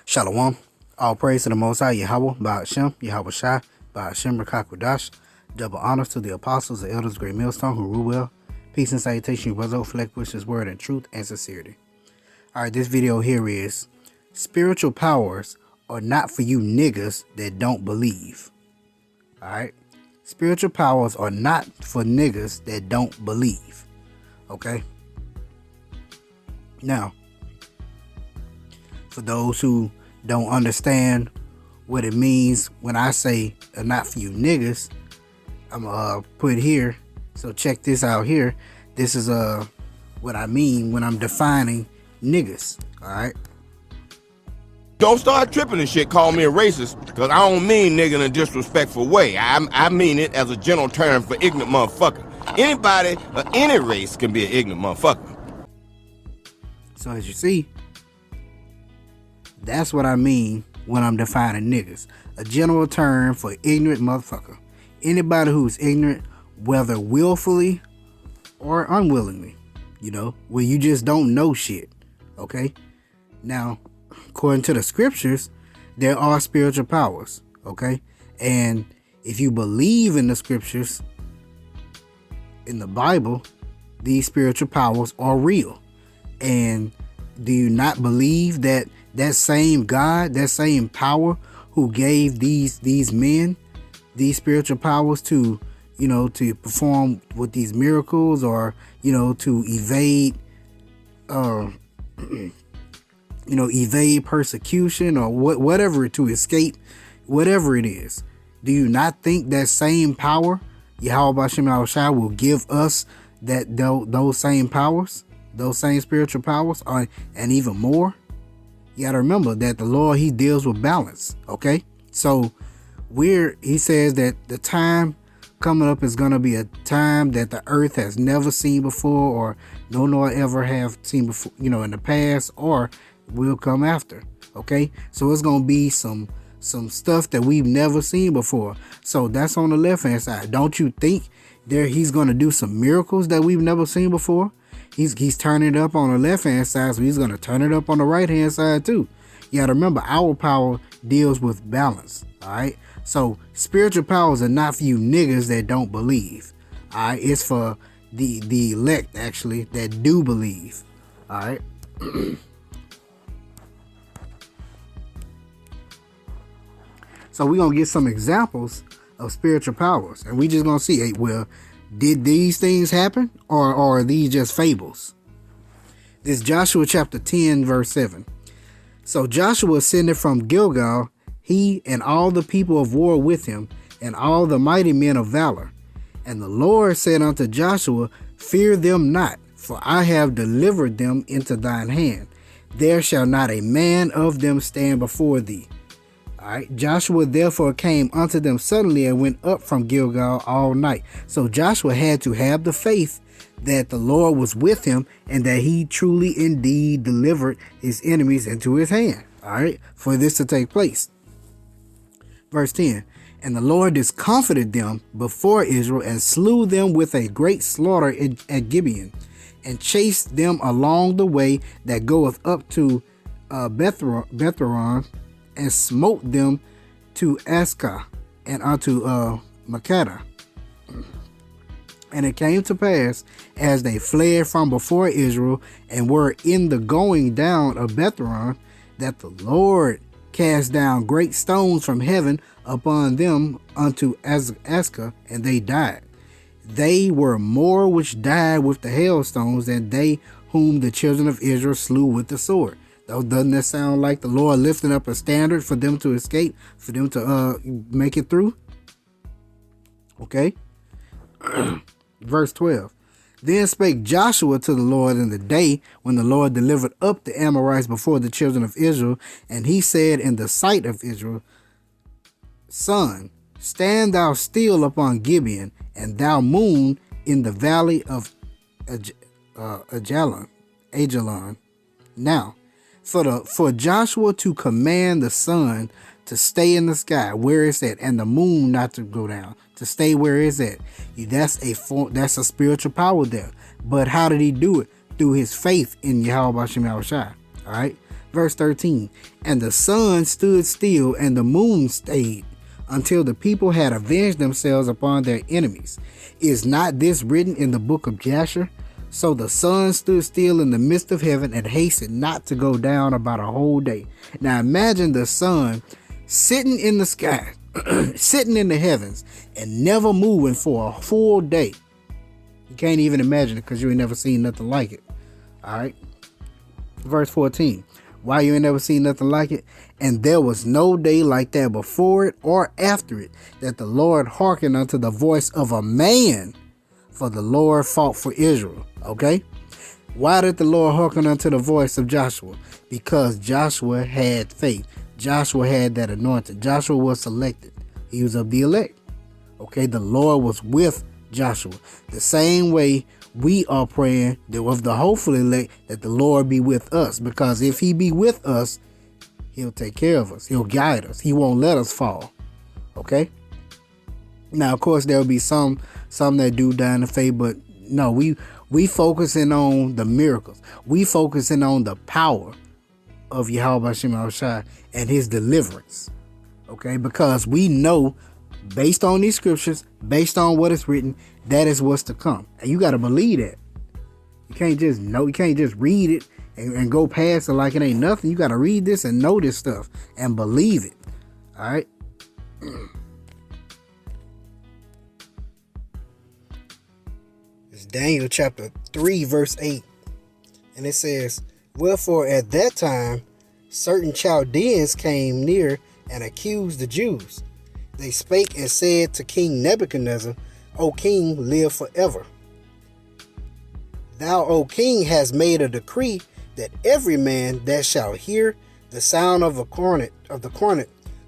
Shalom. All praise to the Most High Yahweh, Ba'ashem, Yahweh Shai, Ba'ashem, Rakakwadash. Double honors to the apostles, the elders, great millstone who rule well. Peace and salutation, brother, fleck with his word and truth and sincerity. Alright, this video here is spiritual powers are not for you niggas that don't believe. Alright? Spiritual powers are not for niggas that don't believe. Okay? Now, for those who don't understand what it means when I say not for you niggas, I'm gonna put here. So check this out here. This is what I mean when I'm defining niggas. All right. Don't start tripping and shit. Call me a racist, because I don't mean nigga in a disrespectful way. I mean it as a general term for ignorant motherfucker. Anybody of any race can be an ignorant motherfucker. So as you see, that's what I mean when I'm defining niggas. A general term for ignorant motherfucker. Anybody who's ignorant, whether willfully or unwillingly, where you just don't know shit. Okay? Now, according to the scriptures, there are spiritual powers. Okay? And if you believe in the scriptures, in the Bible, these spiritual powers are real. And do you not believe that that same God, that same power who gave these men these spiritual powers to, to perform with these miracles, or, to evade, evade persecution, or whatever, to escape, whatever it is. Do you not think that same power, Yahweh Ba'ashem Yahweh Shai, will give us those same powers, those same spiritual powers, and even more? You gotta remember that the Lord, he deals with balance. Okay, so he says that the time coming up is gonna be a time that the earth has never seen before, or nor ever have seen before, in the past, or will come after. Okay, so it's gonna be some stuff that we've never seen before. So that's on the left hand side. Don't you think he's gonna do some miracles that we've never seen before? He's turning it up on the left hand side, so he's going to turn it up on the right hand side too. You got to remember, our power deals with balance. All right. So spiritual powers are not for you niggas that don't believe. All right. It's for the elect, actually, that do believe. All right. So we're going to get some examples of spiritual powers, and we just going to see, hey, well, did these things happen, or are these just fables? This Joshua chapter 10 verse 7. So Joshua ascended from Gilgal, he and all the people of war with him, and all the mighty men of valor. And the Lord said unto Joshua, fear them not, for I have delivered them into thine hand. There shall not a man of them stand before thee. All right. Joshua therefore came unto them suddenly and went up from Gilgal all night. So Joshua had to have the faith that the Lord was with him, and that he truly indeed delivered his enemies into his hand. All right. For this to take place. Verse 10. And the Lord discomfited them before Israel, and slew them with a great slaughter at Gibeon, and chased them along the way that goeth up to Bethhoron, and smote them to Ascah and unto Makkedah. And it came to pass, as they fled from before Israel, and were in the going down of Bethhoron, that the Lord cast down great stones from heaven upon them unto Ascah, and they died. They were more which died with the hailstones than they whom the children of Israel slew with the sword. Doesn't that sound like the Lord lifting up a standard for them to escape, for them to make it through? Okay. Verse 12. Then spake Joshua to the Lord in the day when the Lord delivered up the Amorites before the children of Israel, and he said in the sight of Israel, Sun, stand thou still upon Gibeon, and thou moon in the valley of Ajalon. Now, for Joshua to command the sun to stay in the sky where it's at, and the moon not to go down, to stay where it's at, that's a spiritual power there. But how did he do it? Through his faith in Yahweh Ba'ashem Yahweh Shai. All right. Verse 13. And the sun stood still and the moon stayed until the people had avenged themselves upon their enemies. Is not this written in the book of Jasher? So the sun stood still in the midst of heaven and hastened not to go down about a whole day. Now imagine the sun sitting in the sky, sitting in the heavens, and never moving for a full day. You can't even imagine it because you ain't never seen nothing like it. Alright. Verse 14. Why you ain't never seen nothing like it? And there was no day like that before it or after it, that the Lord hearkened unto the voice of a man, for the Lord fought for Israel. Okay? Why did the Lord hearken unto the voice of Joshua? Because Joshua had faith. Joshua had that anointing. Joshua was selected. He was of the elect. Okay? The Lord was with Joshua. The same way we are praying that with the hopeful elect that the Lord be with us, because if he be with us, he'll take care of us. He'll guide us. He won't let us fall. Okay? Now, of course, there'll be some that do die in the faith, but no, we focusing on the miracles. We focusing on the power of Yahweh Shem Shai and his deliverance. Okay? Because we know, based on these scriptures, based on what is written, that is what's to come. And you got to believe that. You can't just know. You can't just read it and go past it like it ain't nothing. You got to read this and know this stuff and believe it. All right. It's Daniel chapter 3, verse 8. And it says, wherefore at that time, certain Chaldeans came near and accused the Jews. They spake and said to King Nebuchadnezzar, O king, live forever. Thou, O king, hast made a decree that every man that shall hear the sound of the cornet,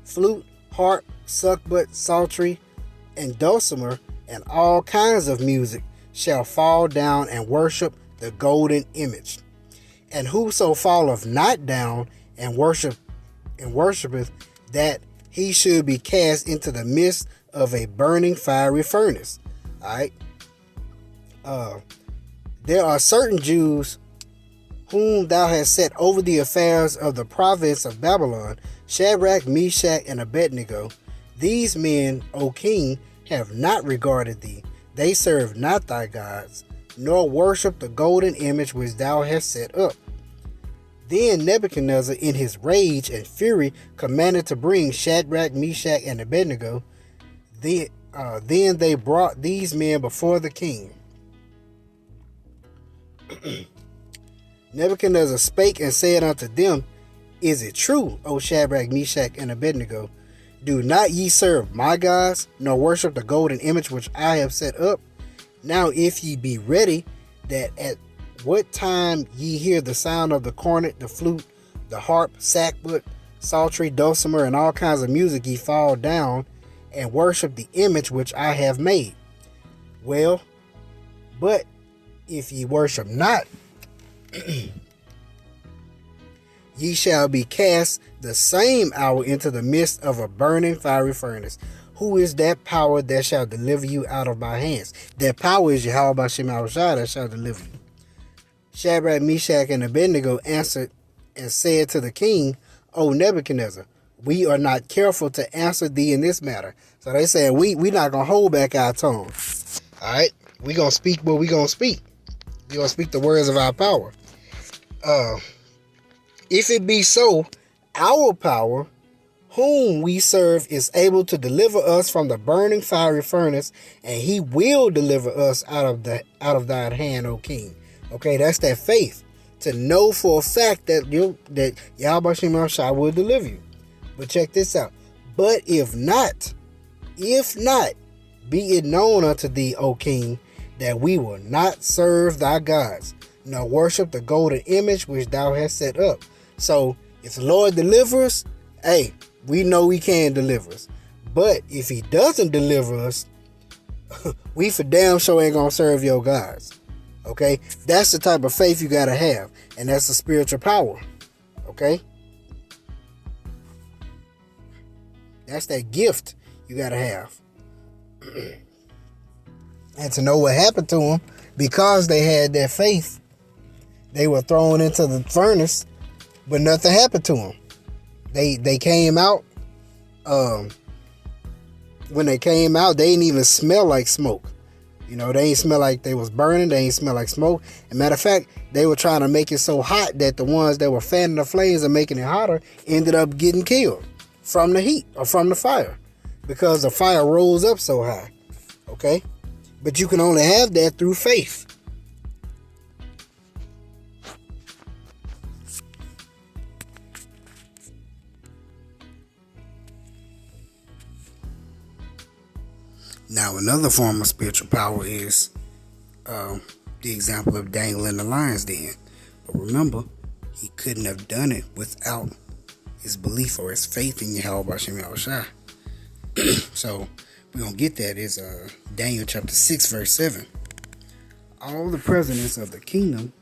flute, harp, suckbut, psaltery, and dulcimer, and all kinds of music, shall fall down and worship the golden image. And whoso falleth not down and worshipeth, that he should be cast into the midst of a burning fiery furnace. Alright. There are certain Jews whom thou hast set over the affairs of the province of Babylon, Shadrach, Meshach, and Abednego. These men, O king, have not regarded thee. They serve not thy gods, nor worship the golden image which thou hast set up. Then Nebuchadnezzar, in his rage and fury, commanded to bring Shadrach, Meshach, and Abednego. Then they brought these men before the king. Nebuchadnezzar spake and said unto them, Is it true, O Shadrach, Meshach, and Abednego? Do not ye serve my gods, nor worship the golden image which I have set up? Now if ye be ready, that at what time ye hear the sound of the cornet, the flute, the harp, sackbut, psaltery, dulcimer, and all kinds of music, ye fall down and worship the image which I have made. Well, but if ye worship not, ye shall be cast the same hour into the midst of a burning fiery furnace. Who is that power that shall deliver you out of my hands? That power is Yahweh Shem Shai that shall deliver you. Shadrach, Meshach, and Abednego answered and said to the king, O Nebuchadnezzar, we are not careful to answer thee in this matter. So they said, we not going to hold back our tongue. All right? We going to speak what we going to speak. We going to speak the words of our power. If it be so, our power, whom we serve, is able to deliver us from the burning fiery furnace, and he will deliver us out of thine hand, O king. Okay, that's that faith. To know for a fact that Yahweh Shem Shai will deliver you. But check this out. But if not, be it known unto thee, O king, that we will not serve thy gods, nor worship the golden image which thou hast set up. So, if the Lord delivers us, hey, we know he can deliver us. But if he doesn't deliver us, we for damn sure ain't gonna serve your gods. Okay? That's the type of faith you gotta have. And that's the spiritual power. Okay? That's that gift you gotta have. And to know what happened to them, because they had that faith, they were thrown into the furnace. but nothing happened to them. They came out. When they came out, they didn't even smell like smoke. You know, they ain't smell like they was burning. They ain't smell like smoke. As a matter of fact, they were trying to make it so hot that the ones that were fanning the flames and making it hotter ended up getting killed from the heat or from the fire, because the fire rose up so high. Okay? But you can only have that through faith. Now, another form of spiritual power is the example of Daniel in the lion's den. But remember, he couldn't have done it without his belief or his faith in Yahweh Hashem Yahushua. So, we're going to get that is Daniel chapter 6, verse 7. All the presidents of the kingdom,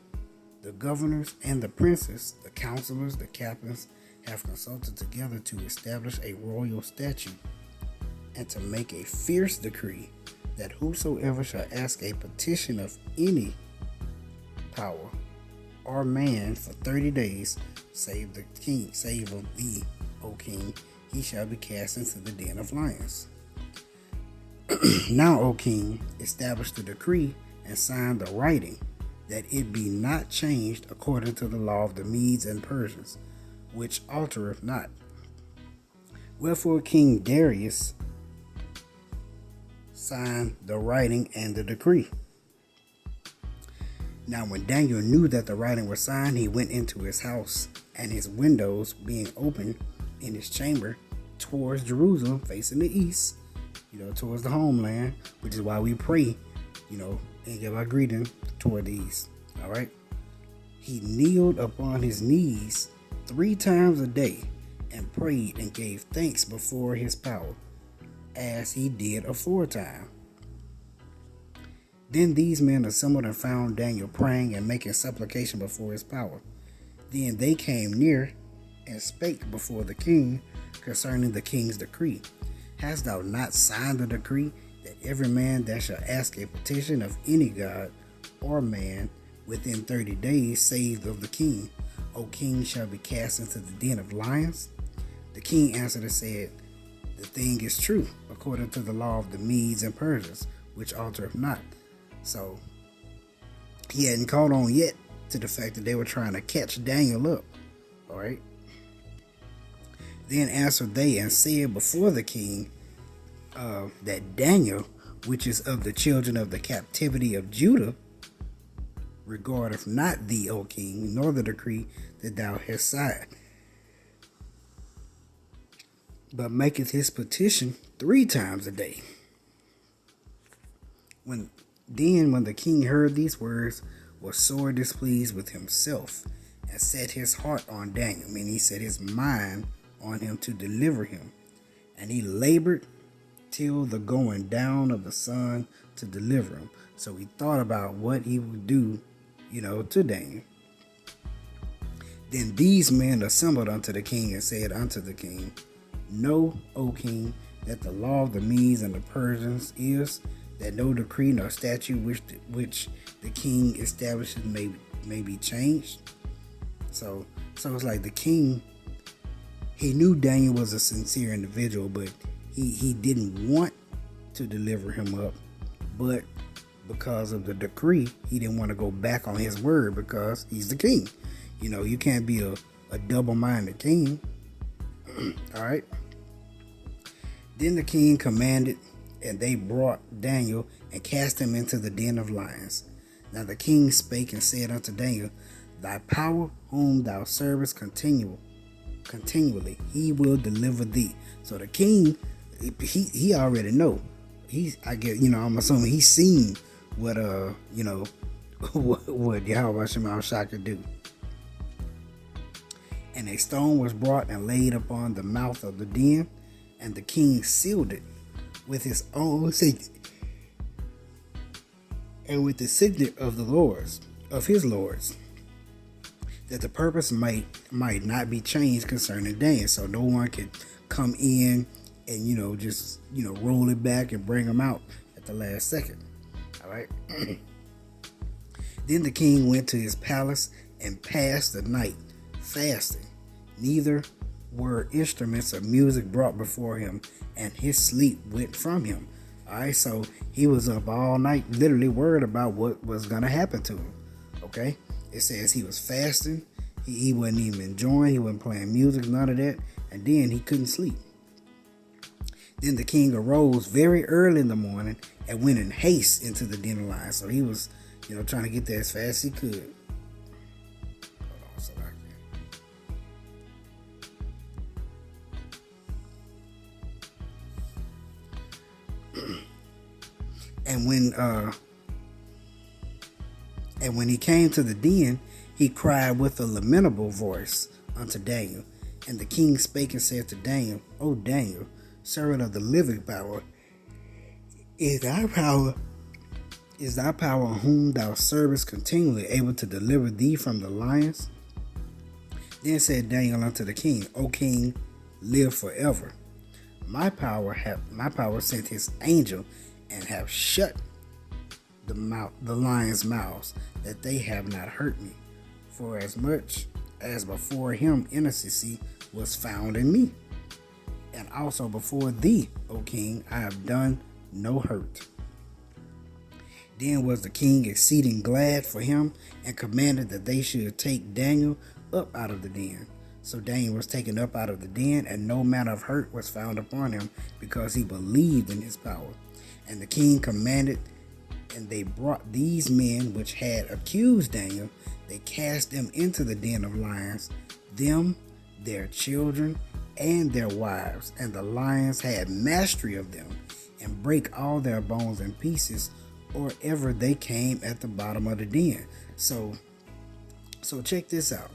the governors and the princes, the counselors, the captains, have consulted together to establish a royal statute and to make a fierce decree that whosoever shall ask a petition of any power or man for 30 days, save the king, save of thee, O king, he shall be cast into the den of lions. Now, O king, establish the decree and sign the writing, that it be not changed according to the law of the Medes and Persians, which altereth not. Wherefore King Darius signed the writing and the decree. Now when Daniel knew that the writing was signed, he went into his house, and his windows being open in his chamber towards Jerusalem, facing the east, towards the homeland, which is why we pray, and give our greeting toward the east. All right. He kneeled upon his knees 3 times a day and prayed and gave thanks before his power, as he did aforetime. Then these men assembled and found Daniel praying and making supplication before his power. Then they came near and spake before the king concerning the king's decree. Hast thou not signed the decree that every man that shall ask a petition of any god or man within 30 days, save of the king, O king, shall be cast into the den of lions? The king answered and said, the thing is true, according to the law of the Medes and Persians, which altereth not. So, he hadn't caught on yet to the fact that they were trying to catch Daniel up. Alright? Then answered they and said before the king that Daniel, which is of the children of the captivity of Judah, regardeth not thee, O king, nor the decree that thou hast signed, but maketh his petition 3 times a day. When the king heard these words, was sore displeased with himself, and set his heart on Daniel. I mean, he set his mind on him to deliver him. And he labored till the going down of the sun to deliver him. So he thought about what he would do, to Daniel. Then these men assembled unto the king and said unto the king, Know, O king, that the law of the Medes and the Persians is that no decree nor statute which the king establishes may be changed. So it's like the king, he knew Daniel was a sincere individual, but he didn't want to deliver him up. But because of the decree, he didn't want to go back on his word, because he's the king. You can't be a double-minded king. All right. Then the king commanded, and they brought Daniel and cast him into the den of lions. Now the king spake and said unto Daniel, Thy power, whom thou servest continually, he will deliver thee. So the king, he already know. I'm assuming he's seen what what Yahweh Shema could do. And a stone was brought and laid upon the mouth of the den, and the king sealed it with his own signet, and with the signet of his lords, that the purpose might not be changed concerning Daniel, so no one could come in and just roll it back and bring him out at the last second. All right. Then the king went to his palace and passed the night, fasting. Neither were instruments of music brought before him, and his sleep went from him. Alright, so he was up all night, literally worried about what was going to happen to him. Okay? It says he was fasting. He wasn't even enjoying. He wasn't playing music, none of that. And then he couldn't sleep. Then the king arose very early in the morning and went in haste into the den of lions. So he was, trying to get there as fast as he could. Hold on, so And when he came to the den, he cried with a lamentable voice unto Daniel. And the king spake and said to Daniel, O Daniel, servant of the living power, is thy power whom thou servest continually able to deliver thee from the lions? Then said Daniel unto the king, O king, live forever. My power sent his angel and have shut the lions' mouths, that they have not hurt me. For as much as before him innocency was found in me, and also before thee, O king, I have done no hurt. Then was the king exceeding glad for him, and commanded that they should take Daniel up out of the den. So Daniel was taken up out of the den, and no manner of hurt was found upon him, because he believed in his power. And the king commanded, and they brought these men which had accused Daniel, they cast them into the den of lions, them, their children, and their wives, and the lions had mastery of them, and brake all their bones in pieces, or ever they came at the bottom of the den. So check this out.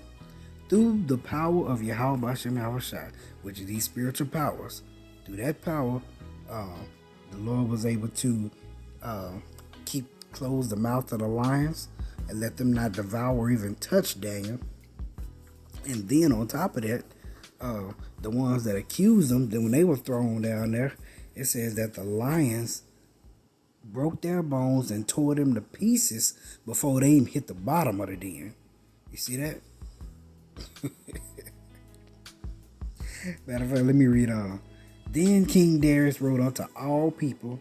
Through the power of Yahweh Bashem Yahushua, which is these spiritual powers, through that power, the Lord was able to close the mouth of the lions and let them not devour or even touch Daniel. And then on top of that, the ones that accused them, then when they were thrown down there, it says that the lions broke their bones and tore them to pieces before they even hit the bottom of the den. You see that? Matter of fact, let me read on. Then King Darius wrote unto all people,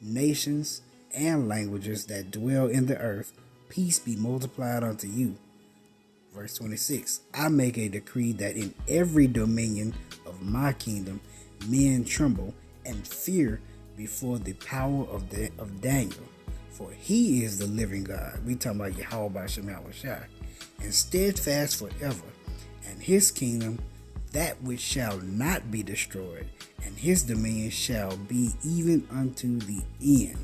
nations, and languages that dwell in the earth, peace be multiplied unto you. Verse 26, I make a decree that in every dominion of my kingdom men tremble and fear before the power of Daniel, for he is the living God. We talking about Yahweh Bashem Yahushua, and steadfast forever, and his kingdom that which shall not be destroyed, and his dominion shall be even unto the end.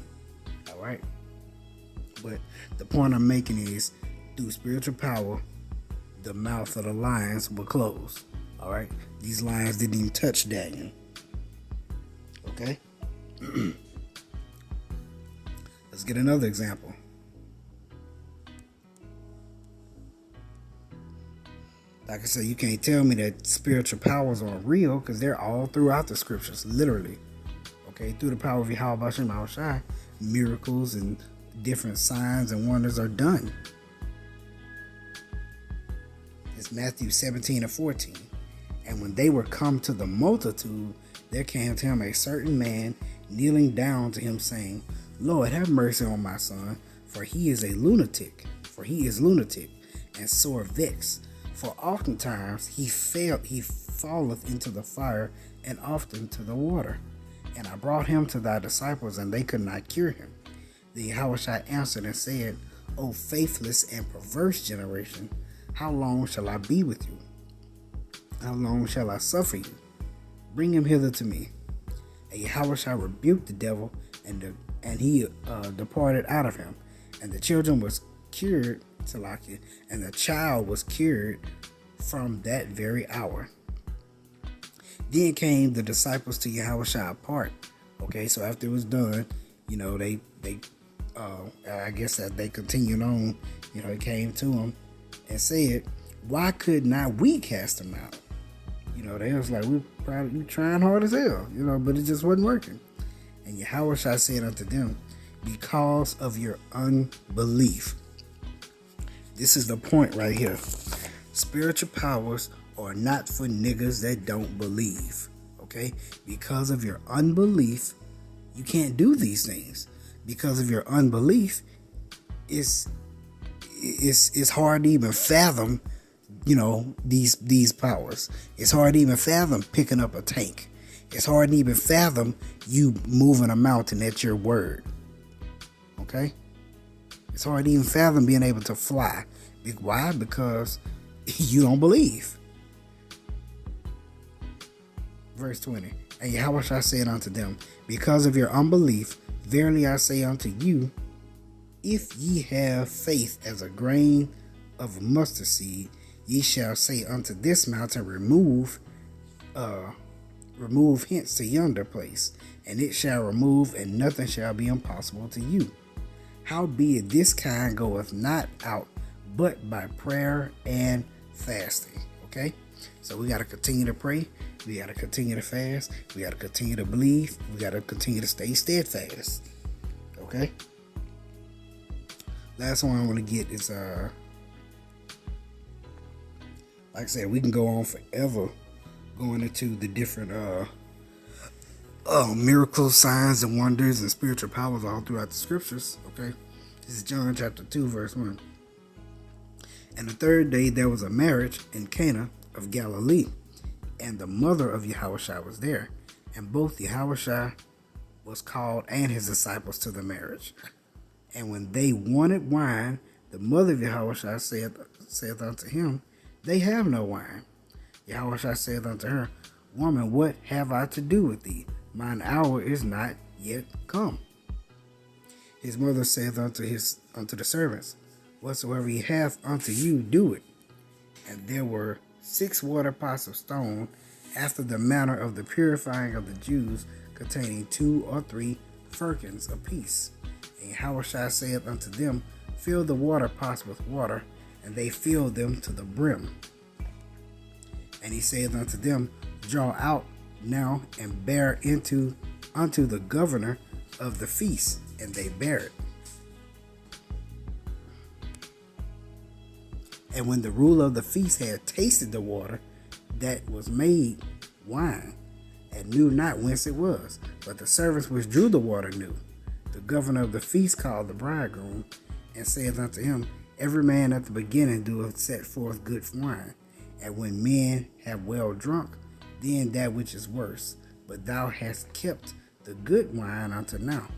All right. But the point I'm making is, through spiritual power, the mouth of the lions were closed. All right. These lions didn't even touch Daniel. Okay. Let's get another example. Like I said, you can't tell me that spiritual powers are real, because they're all throughout the scriptures, literally. Okay, through the power of Yahweh Bashem Yahushua, miracles and different signs and wonders are done. It's Matthew 17:14. And when they were come to the multitude, there came to him a certain man, kneeling down to him, saying, Lord, have mercy on my son, for he is lunatic, and sore vexed. For oftentimes he falleth into the fire, and often to the water. And I brought him to thy disciples, and they could not cure him. The Yahushua answered and said, O faithless and perverse generation, how long shall I be with you? How long shall I suffer you? Bring him hither to me. And Yahushua rebuked the devil, and he departed out of him. And the children was cured, Salakia, and the child was cured from that very hour. Then came the disciples to Yahushua apart. Okay, so after it was done, they I guess that they continued on. It came to him and said, why could not we cast him out? They was like, we trying hard as hell, but it just wasn't working. And Yahushua said unto them, because of your unbelief. This is the point right here. spiritual powers are not for niggas that don't believe. Okay? Because of your unbelief, you can't do these things. Because of your unbelief, it's hard to even fathom, these powers. It's hard to even fathom picking up a tank. It's hard to even fathom you moving a mountain at your word. Okay? It's hard to even fathom being able to fly. Why? Because you don't believe. Verse 20. And Yahushua said unto them, because of your unbelief, verily I say unto you, if ye have faith as a grain of mustard seed, ye shall say unto this mountain, remove hence to yonder place, and it shall remove, and nothing shall be impossible to you. Howbeit this kind goeth not out but by prayer and fasting. Okay? So we got to continue to pray. We got to continue to fast. We got to continue to believe. We got to continue to stay steadfast. Okay? Last one I want to get is, like I said, we can go on forever going into the different miracles, signs, and wonders, and spiritual powers all throughout the scriptures. Okay? This is John chapter 2, verse 1. And the third day there was a marriage in Cana of Galilee, and the mother of Yahushua was there, and both Yahushua was called and his disciples to the marriage. And when they wanted wine, the mother of Yahushua saith unto him, they have no wine. Yahushua saith unto her, woman, what have I to do with thee? Mine hour is not yet come. His mother saith unto the servants, whatsoever he hath unto you, do it. And there were 6 water pots of stone, after the manner of the purifying of the Jews, containing 2 or 3 firkins apiece. And Yahushua saith unto them, fill the water pots with water, and they filled them to the brim. And he saith unto them, draw out now, and bear unto the governor of the feast. And they bare it. And when the ruler of the feast had tasted the water that was made wine, and knew not whence it was, but the servants which drew the water knew, the governor of the feast called the bridegroom, and saith unto him, every man at the beginning doeth set forth good wine, and when men have well drunk, then that which is worse. But thou hast kept the good wine unto now.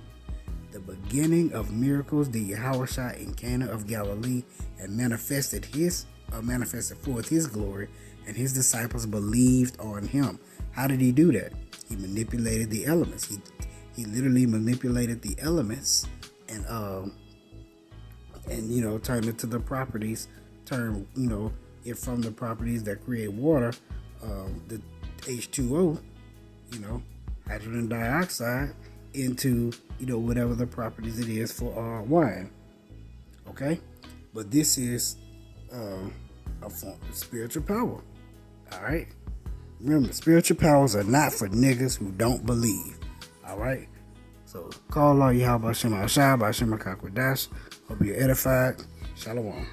The beginning of miracles did Yahushua in Cana of Galilee, and manifested forth his glory, and his disciples believed on him. How did he do that? He manipulated the elements. He literally manipulated the elements and turned it to the properties, turned it from the properties that create water, the H2O, hydrogen dioxide, into whatever the properties it is for wine. Okay, but this is a form of spiritual power. All right, remember, spiritual powers are not for niggas who don't believe. All right, so call Allah Yahweh Shem Ashai by Shem Akakwadash. Hope you're edified. Shalom.